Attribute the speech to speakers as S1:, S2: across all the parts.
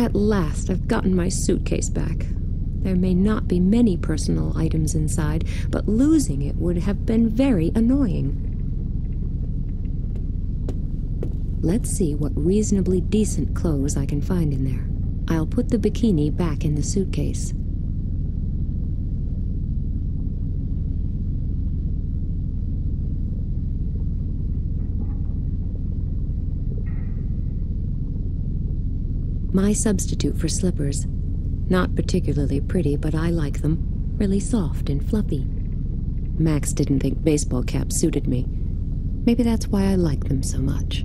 S1: At last, I've gotten my suitcase back. There may not be many personal items inside, but losing it would have been very annoying. Let's see what reasonably decent clothes I can find in there. I'll put the bikini back in the suitcase. My substitute for slippers. Not particularly pretty, but I like them. Really soft and fluffy. Max didn't think baseball caps suited me. Maybe that's why I like them so much.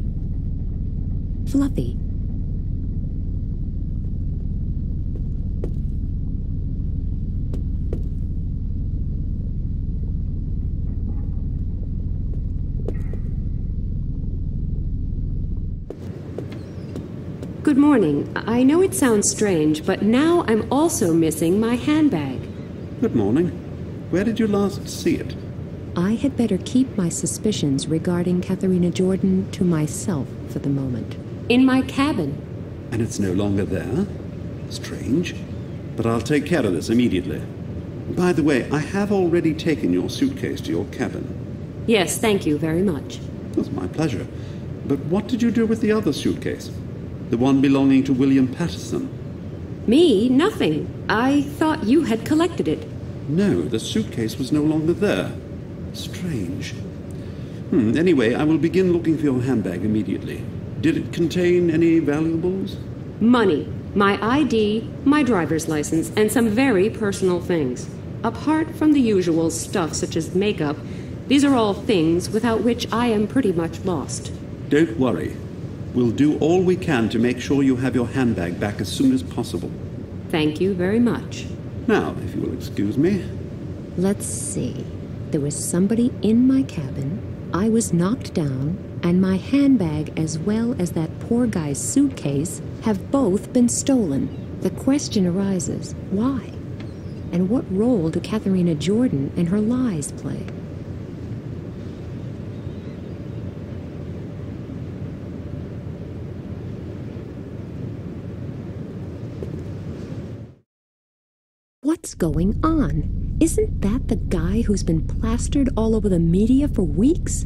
S1: Fluffy. Good morning. I know it sounds strange, but now I'm also missing my handbag.
S2: Good morning. Where did you last see it?
S1: I had better keep my suspicions regarding Katharina Jordan to myself for the moment. In my cabin.
S2: And it's no longer there? Strange. But I'll take care of this immediately. By the way, I have already taken your suitcase to your cabin.
S1: Yes, thank you very much.
S2: That's my pleasure. But what did you do with the other suitcase? The one belonging to William Patterson?
S1: Me? Nothing. I thought you had collected it.
S2: No, the suitcase was no longer there. Strange. Anyway, I will begin looking for your handbag immediately. Did it contain any valuables?
S1: Money, my ID, my driver's license, and some very personal things. Apart from the usual stuff such as makeup, these are all things without which I am pretty much lost.
S2: Don't worry. We'll do all we can to make sure you have your handbag back as soon as possible.
S1: Thank you very much.
S2: Now, if you will excuse me.
S1: Let's see. There was somebody in my cabin, I was knocked down, and my handbag as well as that poor guy's suitcase have both been stolen. The question arises, why? And what role do Katharina Jordan and her lies play? What's going on? Isn't that the guy who's been plastered all over the media for weeks?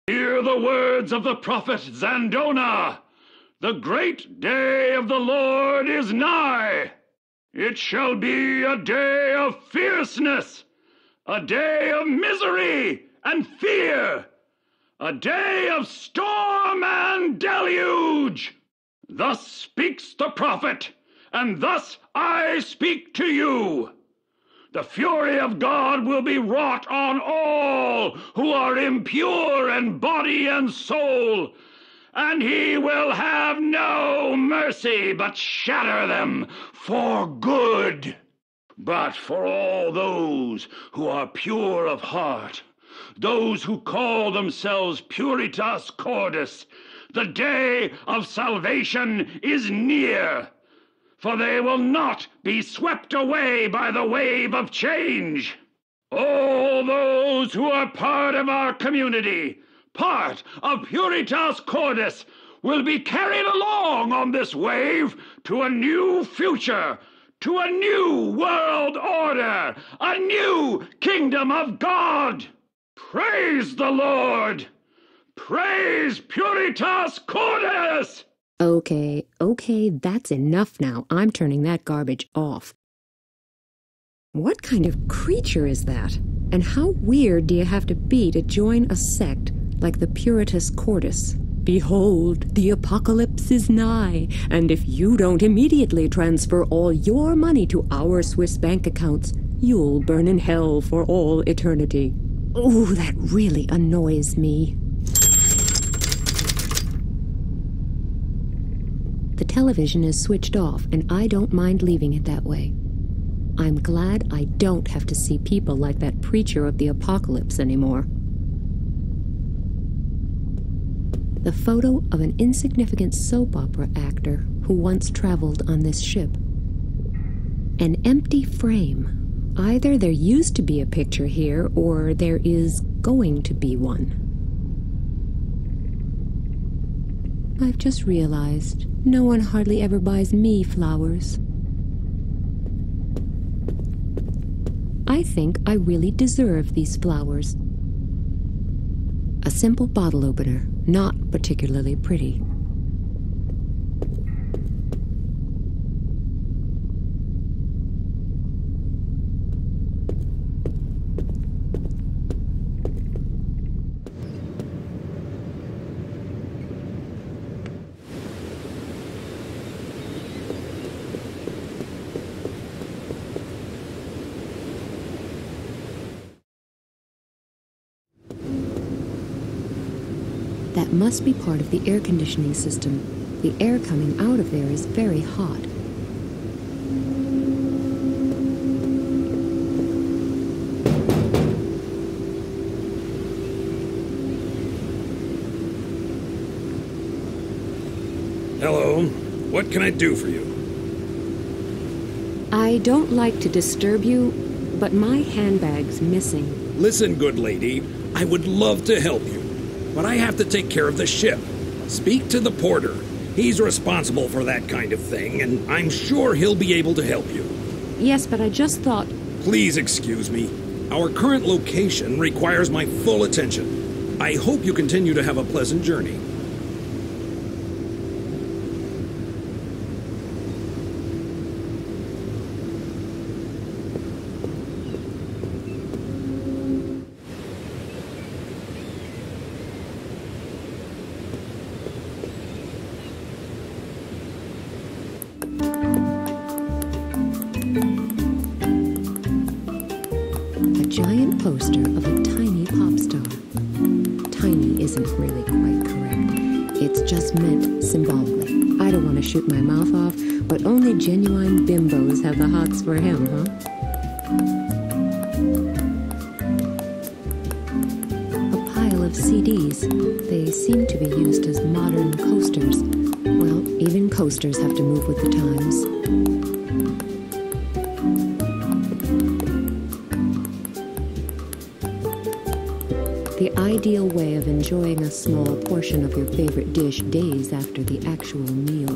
S3: Hear the words of the prophet Zandona. The great day of the Lord is nigh. It shall be a day of fierceness, a day of misery and fear, a day of storm and deluge. Thus speaks the prophet, and thus I speak to you. The fury of God will be wrought on all who are impure in body and soul, and he will have no mercy but shatter them for good. But for all those who are pure of heart, those who call themselves Puritas Cordis, the day of salvation is near. For they will not be swept away by the wave of change. All those who are part of our community, part of Puritas Cordis, will be carried along on this wave to a new future, to a new world order, a new kingdom of God. Praise the Lord! Praise Puritas Cordis!
S1: Okay, that's enough now. I'm turning that garbage off. What kind of creature is that? And how weird do you have to be to join a sect like the Puritas Cordis? Behold, the apocalypse is nigh, and if you don't immediately transfer all your money to our Swiss bank accounts, you'll burn in hell for all eternity. Oh, that really annoys me. The television is switched off, and I don't mind leaving it that way. I'm glad I don't have to see people like that preacher of the apocalypse anymore. The photo of an insignificant soap opera actor who once traveled on this ship. An empty frame. Either there used to be a picture here, or there is going to be one. I've just realized no one hardly ever buys me flowers. I think I really deserve these flowers. A simple bottle opener, not particularly pretty. That must be part of the air conditioning system. The air coming out of there is very hot.
S4: Hello. What can I do for you?
S1: I don't like to disturb you, but my handbag's missing.
S4: Listen, good lady, I would love to help you, but I have to take care of the ship. Speak to the porter. He's responsible for that kind of thing, and I'm sure he'll be able to help you.
S1: Yes, but I just thought...
S4: Please excuse me. Our current location requires my full attention. I hope you continue to have a pleasant journey.
S1: Giant poster of a tiny pop star. Tiny isn't really quite correct. It's just meant symbolically. I don't want to shoot my mouth off, but only genuine bimbos have the hots for him, huh? A pile of CDs. They seem to be used as modern coasters. Well, even coasters have to move with the times. The ideal way of enjoying a small portion of your favorite dish days after the actual meal.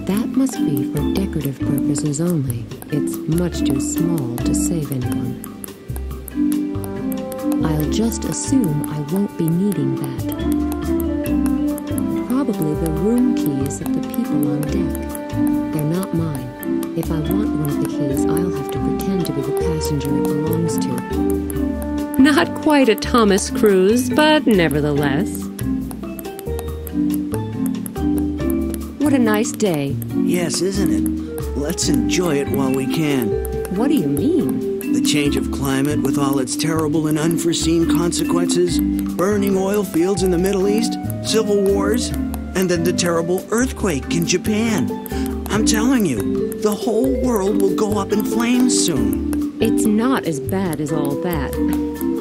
S1: That must be for decorative purposes only. It's much too small to save anyone. I'll just assume I won't be needing that. Probably the room keys of the people on deck. They're not mine. If I want one of the keys, I'll have to pretend to be the passenger it belongs to. Not quite a Thomas Cruise, but nevertheless. What a nice day.
S5: Yes, isn't it? Let's enjoy it while we can.
S1: What do you mean?
S5: The change of climate with all its terrible and unforeseen consequences, burning oil fields in the Middle East, civil wars, and then the terrible earthquake in Japan. I'm telling you, the whole world will go up in flames soon.
S1: It's not as bad as all that.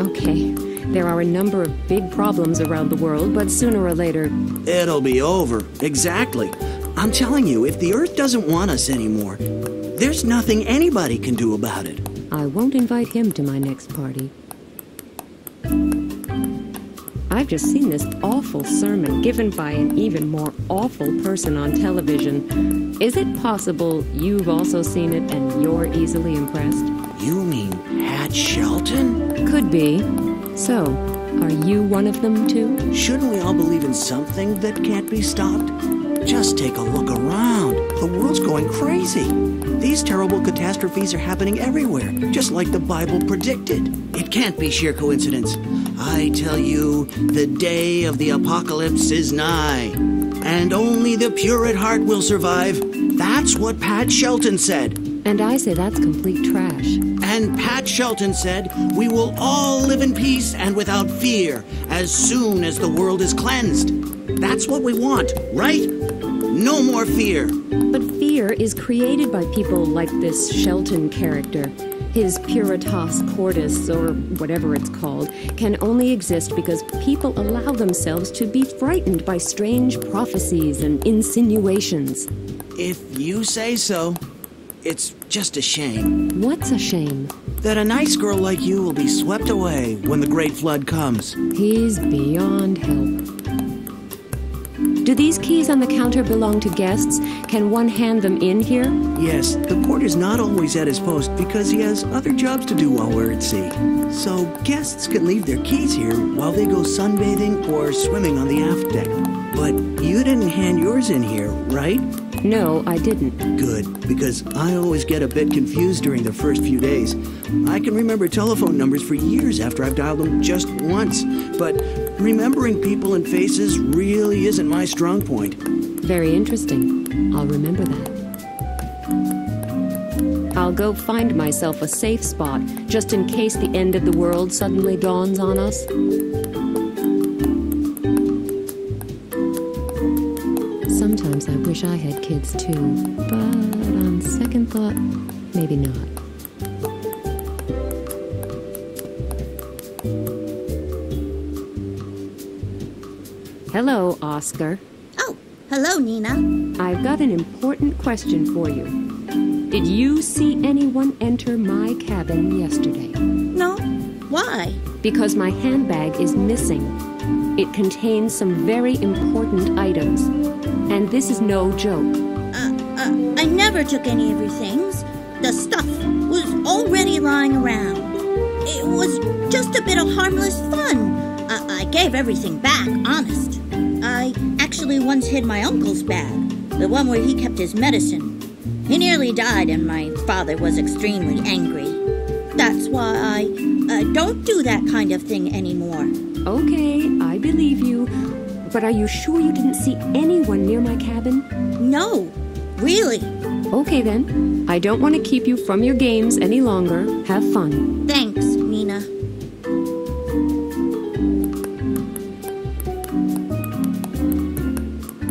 S1: Okay, there are a number of big problems around the world, but sooner or later...
S5: It'll be over. Exactly. I'm telling you, if the Earth doesn't want us anymore, there's nothing anybody can do about it.
S1: I won't invite him to my next party. I've just seen this awful sermon given by an even more awful person on television. Is it possible you've also seen it and you're easily impressed?
S5: You mean Pat Shelton?
S1: Could be. So, are you one of them too?
S5: Shouldn't we all believe in something that can't be stopped? Just take a look around. The world's going crazy. These terrible catastrophes are happening everywhere, just like the Bible predicted. It can't be sheer coincidence. I tell you, the day of the apocalypse is nigh, and only the pure at heart will survive. That's what Pat Shelton said.
S1: And I say that's complete trash.
S5: And Pat Shelton said, we will all live in peace and without fear as soon as the world is cleansed. That's what we want, right? No more fear.
S1: But fear is created by people like this Shelton character. His Puritas Cordis, or whatever it's called, can only exist because people allow themselves to be frightened by strange prophecies and insinuations.
S5: If you say so. It's just a shame.
S1: What's a shame?
S5: That a nice girl like you will be swept away when the great flood comes.
S1: He's beyond help. Do these keys on the counter belong to guests? Can one hand them in here?
S5: Yes, the porter's not always at his post because he has other jobs to do while we're at sea. So guests can leave their keys here while they go sunbathing or swimming on the aft deck. But you didn't hand yours in here, right?
S1: No, I didn't.
S5: Good, because I always get a bit confused during the first few days. I can remember telephone numbers for years after I've dialed them just once, but remembering people and faces really isn't my strong point.
S1: Very interesting. I'll remember that. I'll go find myself a safe spot, just in case the end of the world suddenly dawns on us. Sometimes I wish I had kids too, but on second thought, maybe not. Hello, Oscar.
S6: Oh, hello, Nina.
S1: I've got an important question for you. Did you see anyone enter my cabin yesterday?
S6: No? Why?
S1: Because my handbag is missing. It contains some very important items. And this is no joke.
S6: I never took any of your things. The stuff was already lying around. It was just a bit of harmless fun. I gave everything back, honest. I actually once hid my uncle's bag, the one where he kept his medicine. He nearly died and my father was extremely angry. That's why I don't do that kind of thing anymore.
S1: Okay, I believe you. But are you sure you didn't see anyone near my cabin?
S6: No, really.
S1: Okay then. I don't want to keep you from your games any longer. Have fun.
S6: Thanks, Nina.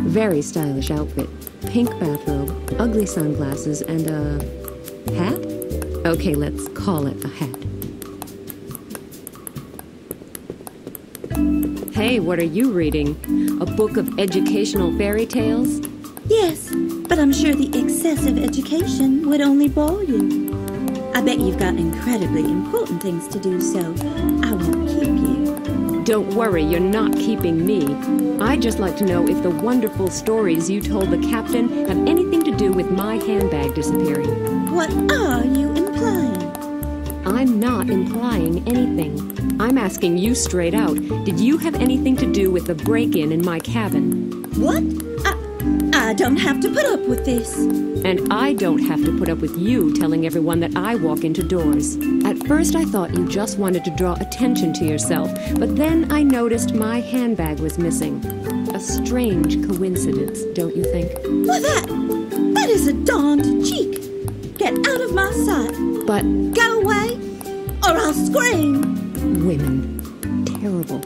S1: Very stylish outfit. Pink bathrobe, ugly sunglasses, and a hat? Okay, let's call it a hat. Hey, what are you reading? A book of educational fairy tales?
S7: Yes, but I'm sure the excessive education would only bore you. I bet you've got incredibly important things to do, so I won't keep you.
S1: Don't worry, you're not keeping me. I'd just like to know if the wonderful stories you told the captain have anything to do with my handbag disappearing.
S7: What are you implying?
S1: I'm not implying anything. I'm asking you straight out. Did you have anything to do with the break-in my cabin?
S7: What? I don't have to put up with this.
S1: And I don't have to put up with you telling everyone that I walk into doors. At first I thought you just wanted to draw attention to yourself, but then I noticed my handbag was missing. A strange coincidence, don't you think?
S7: Well, that is a darned cheek. Get out of my sight.
S1: But
S7: go away, or I'll scream.
S1: Women. Terrible.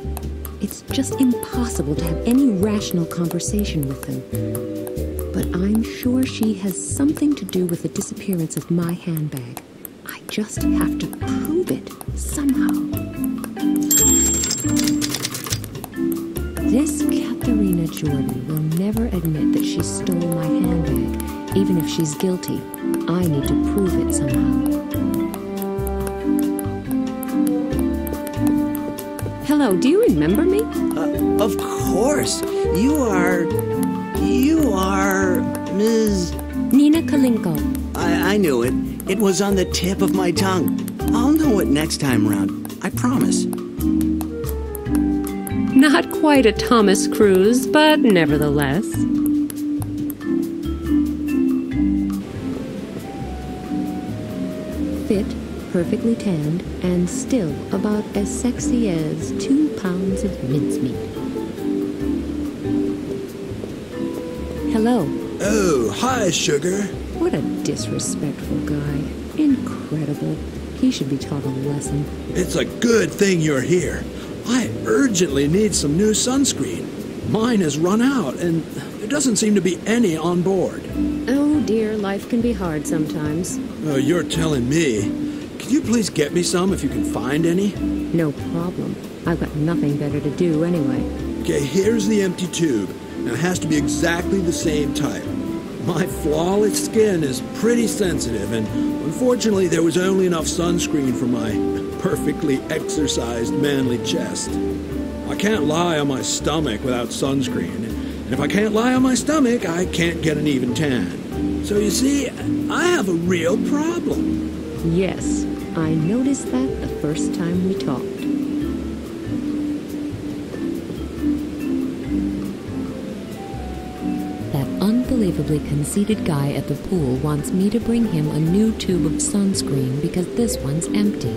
S1: It's just impossible to have any rational conversation with them. But I'm sure she has something to do with the disappearance of my handbag. I just have to prove it somehow. This Katharina Jordan will never admit that she stole my handbag, even if she's guilty. I need to prove it somehow. Hello, do you remember me?
S5: Of course. You are Ms.
S1: Nina Kalinko.
S5: I knew it. It was on the tip of my tongue. I'll know it next time round. I promise.
S1: Not quite a Thomas Cruise, but nevertheless. Fit, perfectly tanned, and still about as sexy as 2 pounds of mincemeat. Hello.
S8: Oh, hi, sugar.
S1: What a disrespectful guy. Incredible. He should be taught a lesson.
S8: It's a good thing you're here. I urgently need some new sunscreen. Mine has run out, and there doesn't seem to be any on board.
S1: Oh dear, life can be hard sometimes.
S8: Oh, you're telling me. Can you please get me some if you can find any?
S1: No problem. I've got nothing better to do anyway.
S8: Okay, here's the empty tube. Now, it has to be exactly the same type. My flawless skin is pretty sensitive, and unfortunately there was only enough sunscreen for my perfectly exercised manly chest. I can't lie on my stomach without sunscreen, and if I can't lie on my stomach, I can't get an even tan. So you see, I have a real problem.
S1: Yes, I noticed that the first time we talked. That unbelievably conceited guy at the pool wants me to bring him a new tube of sunscreen because this one's empty.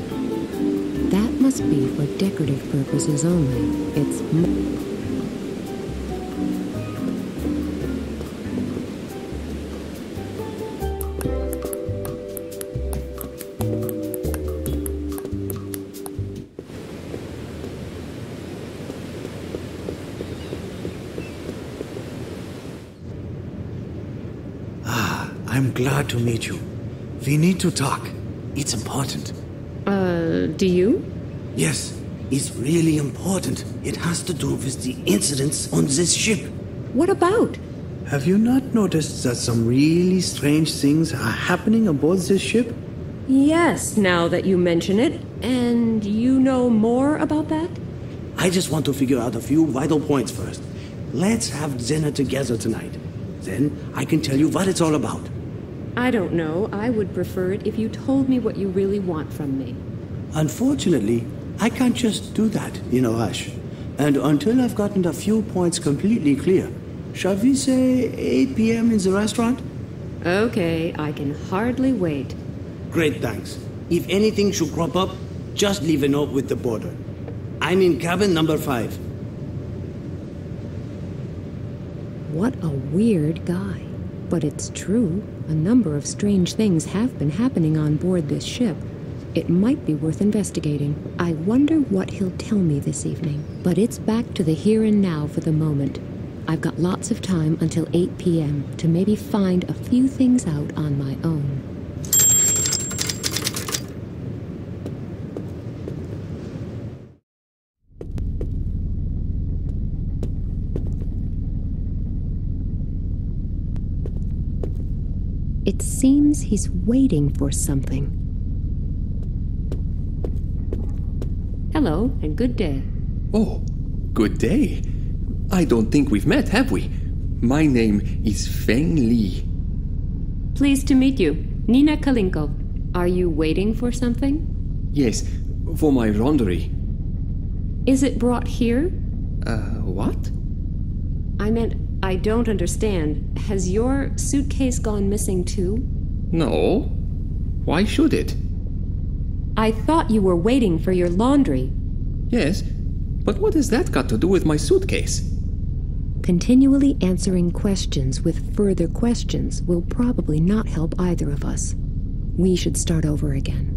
S1: That must be for decorative purposes only. It's...
S5: I'm glad to meet you. We need to talk. It's important.
S1: Do you?
S5: Yes, it's really important. It has to do with the incidents on this ship.
S1: What about?
S5: Have you not noticed that some really strange things are happening aboard this ship?
S1: Yes, now that you mention it. And you know more about that?
S5: I just want to figure out a few vital points first. Let's have dinner together tonight. Then I can tell you what it's all about.
S1: I don't know. I would prefer it if you told me what you really want from me.
S5: Unfortunately, I can't just do that in a rush. And until I've gotten a few points completely clear, shall we say 8 p.m. in the restaurant?
S1: Okay, I can hardly wait.
S5: Great, thanks. If anything should crop up, just leave a note with the border. I'm in cabin number 5.
S1: What a weird guy. But it's true. A number of strange things have been happening on board this ship. It might be worth investigating. I wonder what he'll tell me this evening. But it's back to the here and now for the moment. I've got lots of time until 8 p.m. to maybe find a few things out on my own. It seems he's waiting for something. Hello, and good day.
S9: Oh, good day. I don't think we've met, have we? My name is Feng Li.
S1: Pleased to meet you. Nina Kalinko. Are you waiting for something?
S9: Yes, for my laundry.
S1: Is it brought here?
S9: What?
S1: I meant, I don't understand. Has your suitcase gone missing too?
S9: No. Why should it?
S1: I thought you were waiting for your laundry.
S9: Yes, but what has that got to do with my suitcase?
S1: Continually answering questions with further questions will probably not help either of us. We should start over again.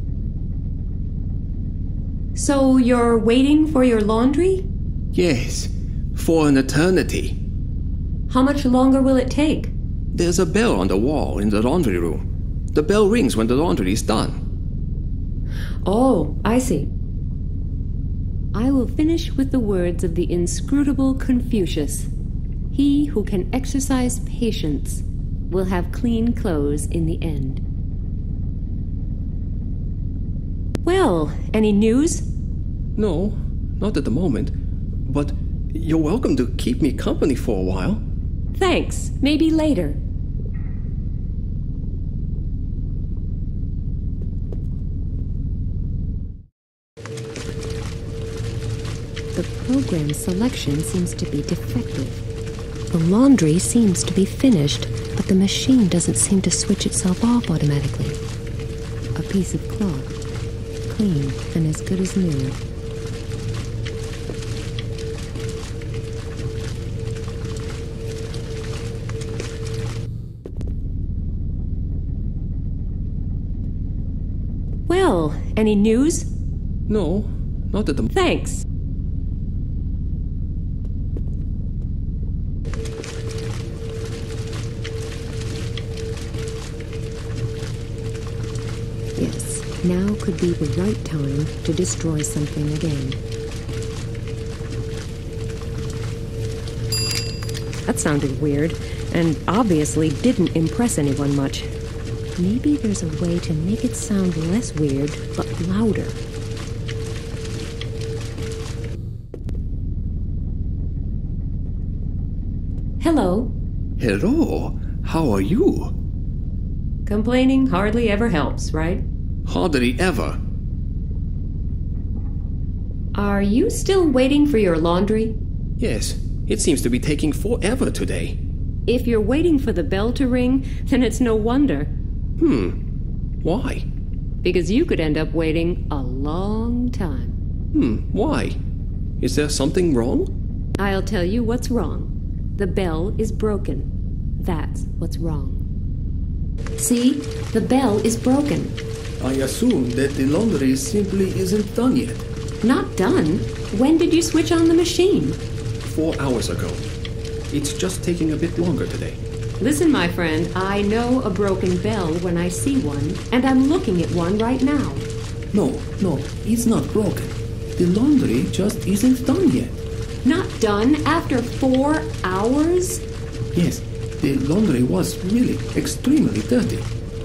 S1: So you're waiting for your laundry?
S9: Yes, for an eternity.
S1: How much longer will it take?
S9: There's a bell on the wall in the laundry room. The bell rings when the laundry is done.
S1: Oh, I see. I will finish with the words of the inscrutable Confucius. He who can exercise patience will have clean clothes in the end. Well, any news?
S9: No, not at the moment. But you're welcome to keep me company for a while.
S1: Thanks. Maybe later. The program selection seems to be defective. The laundry seems to be finished, but the machine doesn't seem to switch itself off automatically. A piece of cloth, clean and as good as new. Well, any news?
S9: No, not at the moment.
S1: Thanks. Yes, now could be the right time to destroy something again. That sounded weird, and obviously didn't impress anyone much. Maybe there's a way to make it sound less weird, but louder. Hello.
S9: Hello, how are you?
S1: Complaining hardly ever helps, right?
S9: Hardly ever.
S1: Are you still waiting for your laundry?
S9: Yes, it seems to be taking forever today.
S1: If you're waiting for the bell to ring, then it's no wonder.
S9: Why?
S1: Because you could end up waiting a long time.
S9: Why? Is there something wrong?
S1: I'll tell you what's wrong. The bell is broken. That's what's wrong. See? The bell is broken.
S9: I assume that the laundry simply isn't done yet.
S1: Not done? When did you switch on the machine?
S9: 4 hours ago. It's just taking a bit longer today.
S1: Listen, my friend, I know a broken bell when I see one, and I'm looking at one right now.
S9: No, it's not broken. The laundry just isn't done yet.
S1: Not done after 4 hours?
S9: Yes, the laundry was really extremely dirty.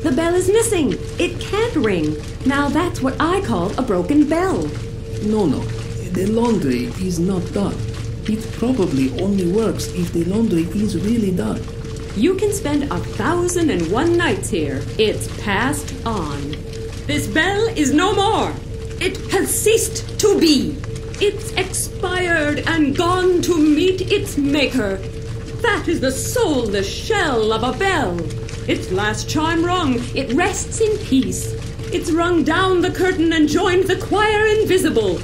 S1: The bell is missing. It can't ring. Now that's what I call a broken bell.
S9: No, the laundry is not done. It probably only works if the laundry is really done.
S1: You can spend 1,001 nights here. It's passed on. This bell is no more. It has ceased to be. It's expired and gone to meet its maker. That is the soulless shell of a bell. Its last chime rung, it rests in peace. It's rung down the curtain and joined the choir invisible.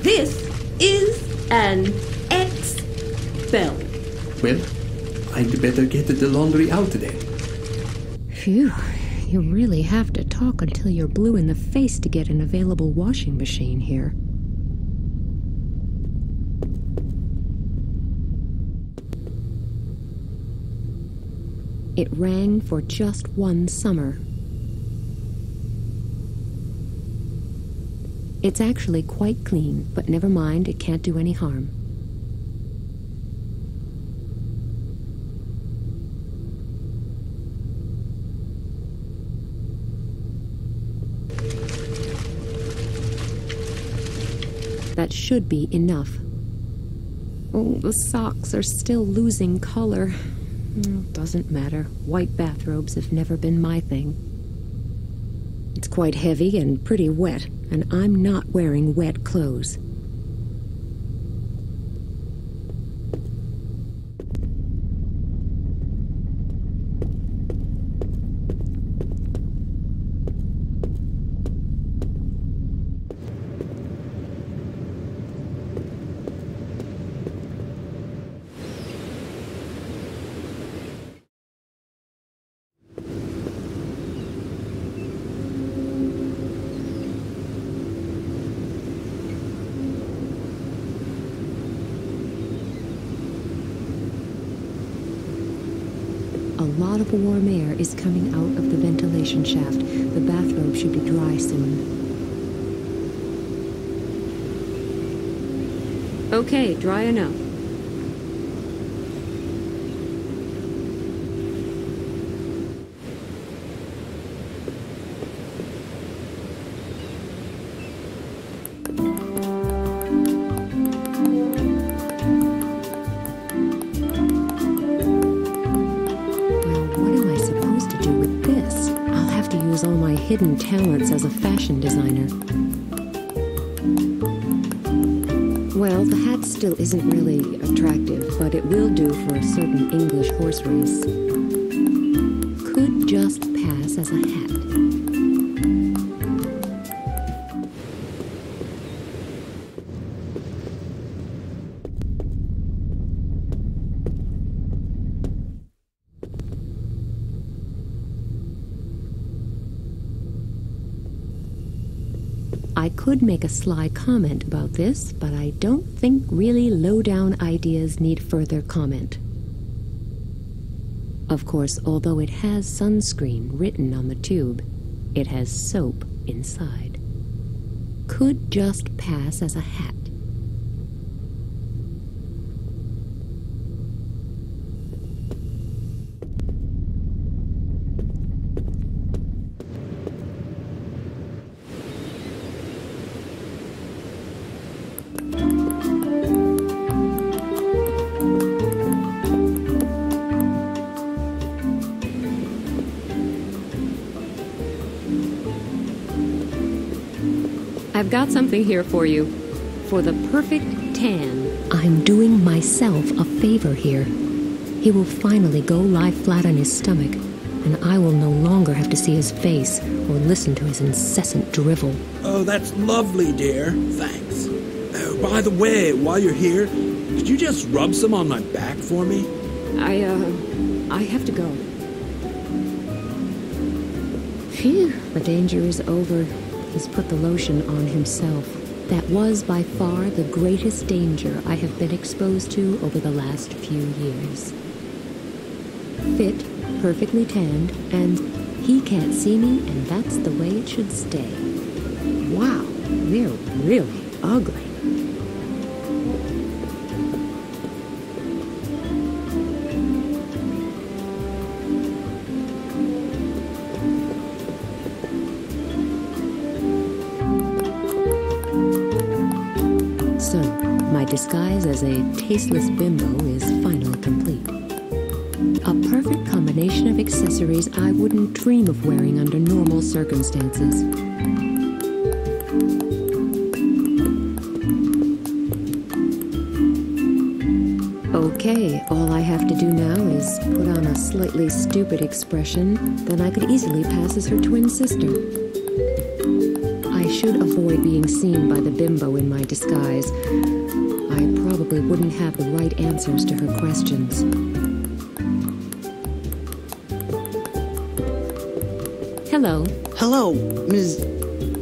S1: This is an ex-bell.
S9: Well, I'd better get the laundry out then.
S1: Phew, you really have to talk until you're blue in the face to get an available washing machine here. It rang for just one summer. It's actually quite clean, but never mind, it can't do any harm. That should be enough. Oh, the socks are still losing color. Doesn't matter. White bathrobes have never been my thing. It's quite heavy and pretty wet, and I'm not wearing wet clothes. A lot of warm air is coming out of the ventilation shaft. The bathrobe should be dry soon. Okay, dry enough. All my hidden talents as a fashion designer. Well, the hat still isn't really attractive, but it will do for a certain English horse race. Could just pass as a hat. I could make a sly comment about this, but I don't think really low-down ideas need further comment. Of course, although it has sunscreen written on the tube, it has soap inside. Could just pass as a hat. I've got something here for you. For the perfect tan. I'm doing myself a favor here. He will finally go lie flat on his stomach, and I will no longer have to see his face or listen to his incessant drivel.
S8: Oh, that's lovely, dear. Thanks. Oh, by the way, while you're here, could you just rub some on my back for me?
S1: I have to go. Phew, the danger is over. He's put the lotion on himself. That was by far the greatest danger I have been exposed to over the last few years. Fit, perfectly tanned, and he can't see me, and that's the way it should stay. Wow, they're really ugly. So, my disguise as a tasteless bimbo is finally complete. A perfect combination of accessories I wouldn't dream of wearing under normal circumstances. Okay, all I have to do now is put on a slightly stupid expression, then I could easily pass as her twin sister. I should avoid being seen by the bimbo in my disguise. I probably wouldn't have the right answers to her questions. Hello.
S5: Hello, Ms.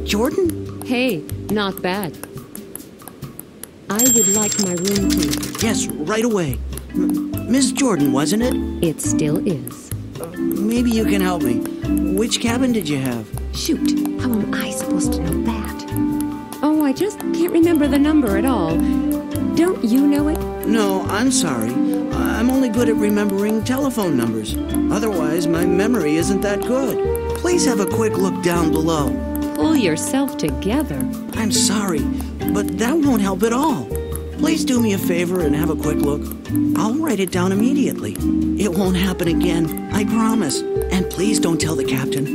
S5: Jordan?
S1: Hey, not bad. I would like my room key.
S5: Yes, right away. Ms. Jordan, wasn't it?
S1: It still is.
S5: Maybe you can help me. Which cabin did you have?
S1: Shoot, how am I supposed to know that? Oh, I just can't remember the number at all. Don't you know it?
S5: No, I'm sorry. I'm only good at remembering telephone numbers. Otherwise, my memory isn't that good. Please have a quick look down below.
S1: Pull yourself together.
S5: I'm sorry, but that won't help at all. Please do me a favor and have a quick look. I'll write it down immediately. It won't happen again, I promise. And please don't tell the captain.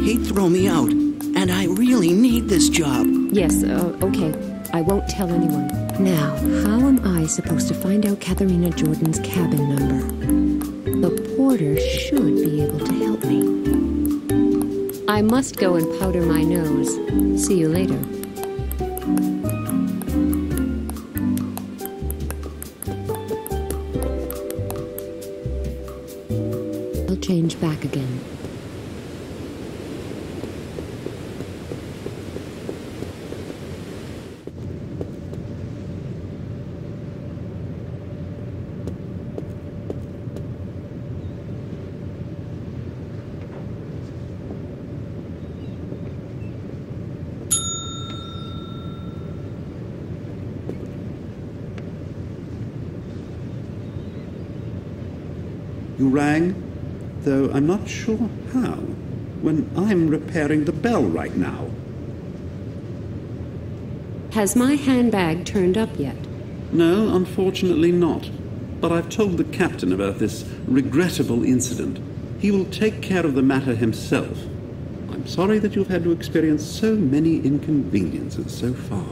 S5: He'd throw me out, and I really need this job.
S1: Yes, okay. I won't tell anyone. Now, how am I supposed to find out Katharina Jordan's cabin number? The porter should be able to help me. I must go and powder my nose. See you later. I'll change back again.
S2: You rang, though I'm not sure how, when I'm repairing the bell right now.
S1: Has my handbag turned up yet?
S2: No, unfortunately not. But I've told the captain about this regrettable incident. He will take care of the matter himself. I'm sorry that you've had to experience so many inconveniences so far.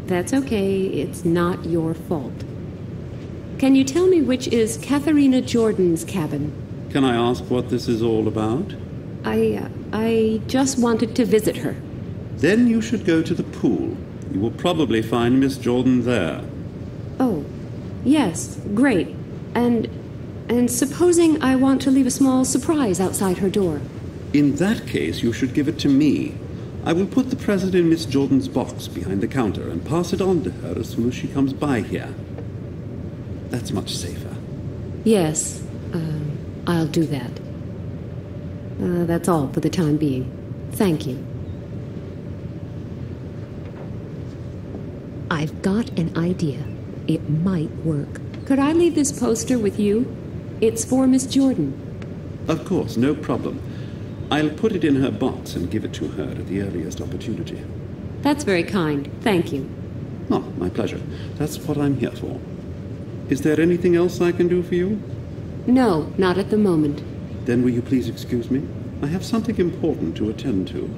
S1: That's okay. It's not your fault. Can you tell me which is Katharina Jordan's cabin?
S2: Can I ask what this is all about?
S1: I just wanted to visit her.
S2: Then you should go to the pool. You will probably find Miss Jordan there.
S1: Oh, yes, great. And supposing I want to leave a small surprise outside her door?
S2: In that case, you should give it to me. I will put the present in Miss Jordan's box behind the counter and pass it on to her as soon as she comes by here. That's much safer.
S1: Yes, I'll do that. That's all for the time being. Thank you. I've got an idea. It might work. Could I leave this poster with you? It's for Miss Jordan.
S2: Of course, no problem. I'll put it in her box and give it to her at the earliest opportunity.
S1: That's very kind. Thank you.
S2: Oh, my pleasure. That's what I'm here for. Is there anything else I can do for you?
S1: No, not at the moment.
S2: Then will you please excuse me? I have something important to attend to.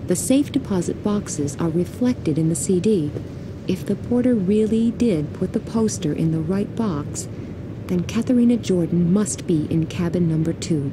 S1: The safe deposit boxes are reflected in the CD. If the porter really did put the poster in the right box, then Katharina Jordan must be in cabin number 2.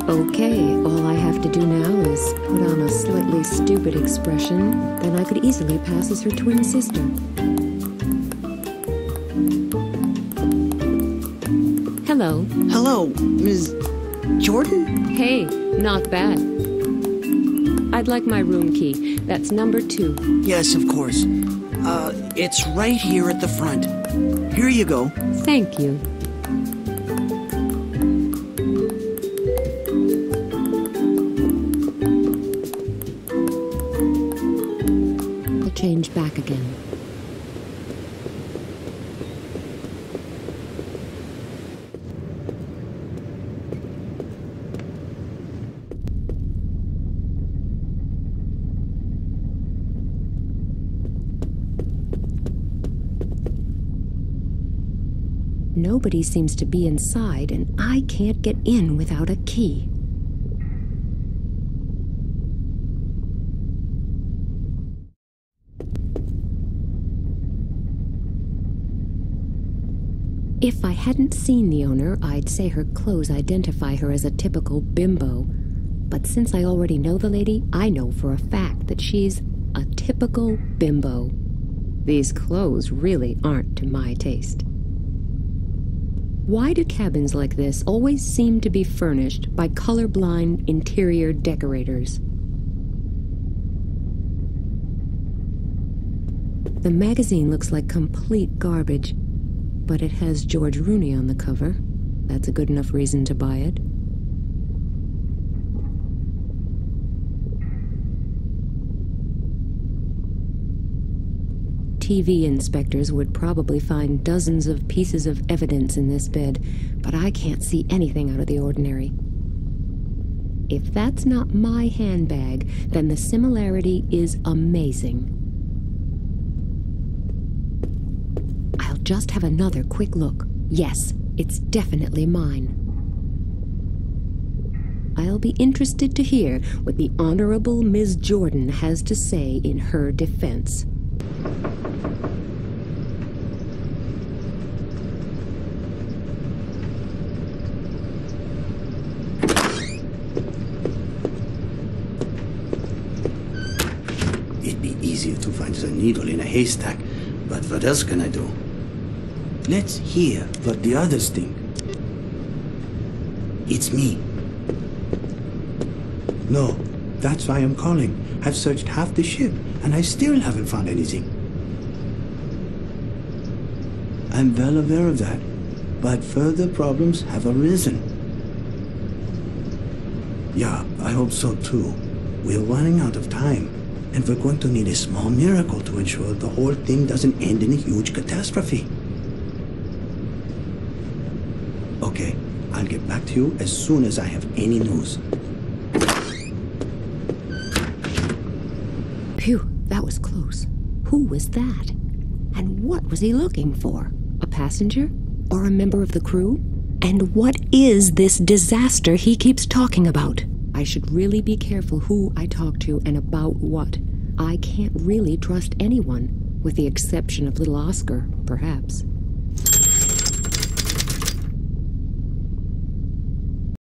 S1: Okay, all I have to do now is put on a slightly stupid expression, then I could easily pass as her twin sister. Hello.
S5: Hello, Ms. Jordan?
S1: Hey, not bad. I'd like my room key. That's number 2.
S5: Yes, of course. It's right here at the front. Here you go.
S1: Thank you. Change back again. Nobody seems to be inside, and I can't get in without a key. If I hadn't seen the owner, I'd say her clothes identify her as a typical bimbo. But since I already know the lady, I know for a fact that she's a typical bimbo. These clothes really aren't to my taste. Why do cabins like this always seem to be furnished by colorblind interior decorators? The magazine looks like complete garbage. But it has George Rooney on the cover. That's a good enough reason to buy it. TV inspectors would probably find dozens of pieces of evidence in this bed, but I can't see anything out of the ordinary. If that's not my handbag, then the similarity is amazing. Just have another quick look. Yes, it's definitely mine. I'll be interested to hear what the Honorable Ms. Jordan has to say in her defense.
S10: It'd be easier to find the needle in a haystack, but what else can I do? Let's hear what the others think. It's me.
S11: No, that's why I'm calling. I've searched half the ship, and I still haven't found anything. I'm well aware of that, but further problems have arisen. Yeah, I hope so too. We're running out of time, and we're going to need a small miracle to ensure the whole thing doesn't end in a huge catastrophe. Okay, I'll get back to you as soon as I have any news.
S1: Phew, that was close. Who was that? And what was he looking for? A passenger? Or a member of the crew? And what is this disaster he keeps talking about? I should really be careful who I talk to and about what. I can't really trust anyone, with the exception of little Oscar, perhaps.